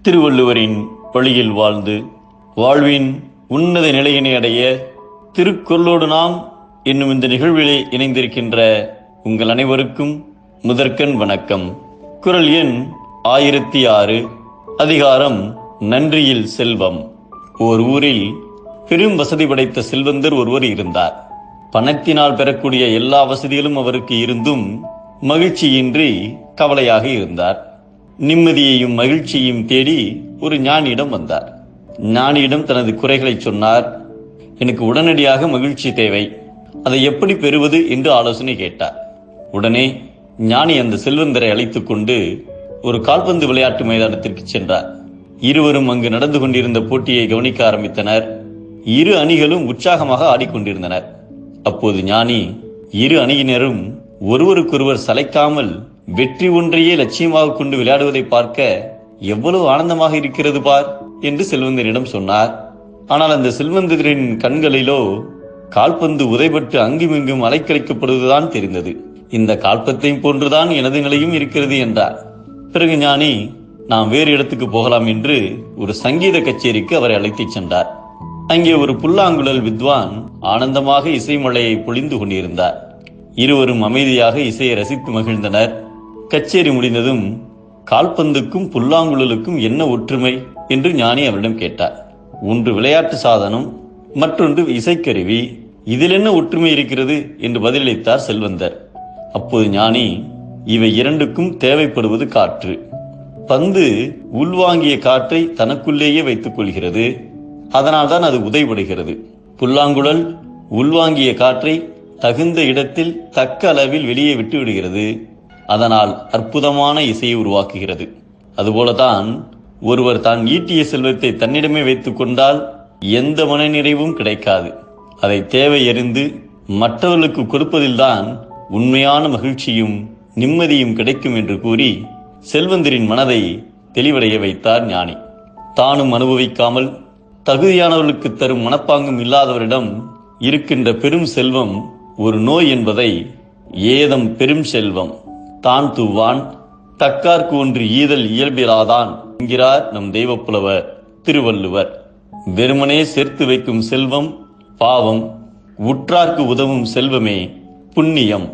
திருவள்ளுவரின் வழியில் வாழ்ந்து வாழ்வின் உன்னத நிலையினை அடைய திருக்குறளோடு நாம் என்னும் இந்த நிகழ்விலே இணைந்திருக்கின்ற உங்கள் அனைவருக்கும் முதற்கண் வணக்கம். குறள் எண் 1006. அதிகாரம் நன்றியில் செல்வம். ஓர் ஊரில் பெரும் வசதி படைத்த செல்வந்தர் ஒருவர் இருந்தார். பணத்தினால் பெறக்கூடிய எல்லா வசதிகளும் அவருக்கு இருந்தும் மகிழ்ச்சியின்றி கவலையாக இருந்தார். நிம்மதியையும் மகிழ்ச்சியையும் தேடி ஒரு ஞானியிடம் வந்தார். ஞானியிடம் தனது குறைகளை சொன்னார். எனக்கு உடனடியாக மகிழ்ச்சி தேவை, அதை எப்படி பெறுவது என்று ஆலோசனை கேட்டார். உடனே ஞானி அந்த செல்வந்தரை அழைத்துக் கொண்டு ஒரு கால்பந்து விளையாட்டு மைதானத்திற்கு சென்றார். இருவரும் அங்கு நடந்து கொண்டிருந்த போட்டியை கவனிக்க ஆரம்பித்தனர். இரு அணிகளும் உற்சாகமாக ஆடிக்கொண்டிருந்தனர். அப்போது ஞானி இரு அணியினரும் ஒருவருக்கொருவர் சளைக்காமல் வெற்றி ஒன்றையே லட்சியமாக கொண்டு விளையாடுவதை பார்க்க எவ்வளவு ஆனந்தமாக இருக்கிறது பார் என்று செல்வந்தரிடம் சொன்னார். ஆனால் அந்த செல்வந்தரின் கண்களிலோ கால்பந்து உதைபட்டு அங்குமிங்கும் அலைக்கழிக்கப்படுவதுதான் தெரிந்தது. இந்த கால்பத்தையும் போன்றுதான் எனது நிலையும் இருக்கிறது என்றார். பிறகு ஞானி நாம் வேறு இடத்துக்கு போகலாம் என்று ஒரு சங்கீத கச்சேரிக்கு அவரை அழைத்துச் சென்றார். அங்கே ஒரு புல்லாங்குழல் வித்வான் ஆனந்தமாக இசை மழையை பொழிந்து கொண்டிருந்தார். இருவரும் அமைதியாக இசையை ரசித்து மகிழ்ந்தனர். கச்சேரி முடிந்ததும் கால்பந்துக்கும் புல்லாங்குழலுக்கும் என்ன ஒற்றுமை என்று ஞானி அவரிடம் கேட்டார். ஒன்று விளையாட்டு சாதனம், மற்றொன்று இசைக்கருவி, இதில் என்ன ஒற்றுமை இருக்கிறது என்று பதிலளித்தார் செல்வந்தர். அப்போது ஞானி, இவை இரண்டுக்கும் தேவைப்படுவது காற்று. பந்து உள்வாங்கிய காற்றை தனக்குள்ளேயே வைத்துக் கொள்கிறது, அதனால்தான் அது உதைபடுகிறது. புல்லாங்குழல் உள்வாங்கிய காற்றை தகுந்த இடத்தில் தக்க அளவில் வெளியே விட்டு விடுகிறது, அதனால் அற்புதமான இசையை உருவாக்குகிறது. அதுபோலதான் ஒருவர் தான் ஈட்டிய செல்வத்தை தன்னிடமே வைத்துக் கொண்டால் எந்த மனநிறைவும் கிடைக்காது. அதை தேவை அறிந்து மற்றவர்களுக்கு கொடுப்பதில்தான் உண்மையான மகிழ்ச்சியும் நிம்மதியும் கிடைக்கும் என்று கூறி செல்வந்தரின் மனதை தெளிவடைய வைத்தார் ஞானி. தானும் அனுபவிக்காமல் தகுதியானவர்களுக்கு தரும் மனப்பாங்கும் இல்லாதவரிடம் இருக்கின்ற பெரும் செல்வம் ஒரு நோய் என்பதை ஏதம் பெரும் செல்வம் தான் தூவான் தக்கார்க்கு ஒன்று ஈதல் இயல்பிலாதான் என்கிறார் நம் தெய்வப்புலவர் திருவள்ளுவர். வெறுமனே சேர்த்து வைக்கும் செல்வம் பாவம், உற்றார்க்கு உதவும் செல்வமே புண்ணியம்.